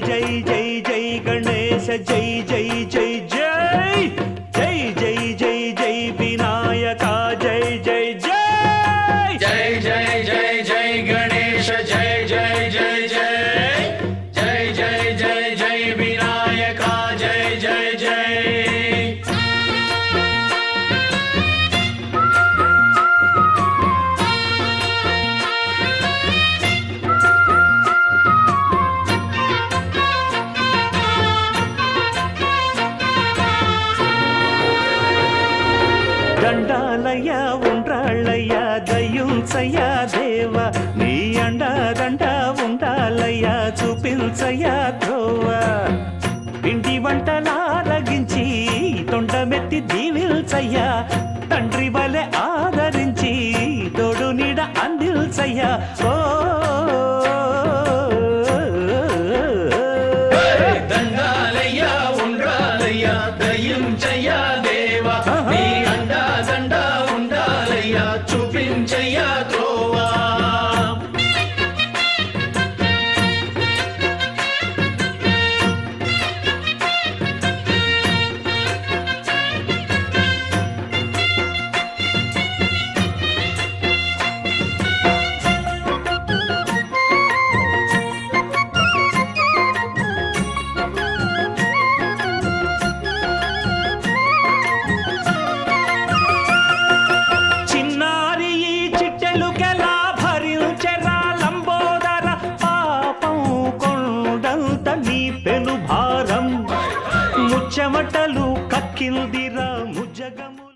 జై జై జై గణేశ జై జై జై జై జై జై జై జై వినాయక జై జై జై జై జై జై జై గణేశ జై జై జై జై జై జై జై జై వినాయక జై జై జై దండాలయ్య ఉండ్రాళ్ళయ్య దయ్యుంచయ్య దేవ నీ అండదండ ఉండాలయ్య చూపించయ్య ధ్రువ పిండి వంటలారగించి తొండమెత్తి దీవిల్చయ్య తండ్రి వలె ఆదరించి తోడు నీడ అందిల్చయ్య ఓ దండాలయ్య ఉండ్రాలయ్య దయ్యుంచయ్య దేవా నీ అండా దండ ఉండాలయ్య చూపించయ్య త్రోవా చిన్నారి ఈ చిట్టెలుకెలా భరించెరా లంబోదర పాపం కొండంత నీ పెను భారం ముచ్చమటలు కక్కింది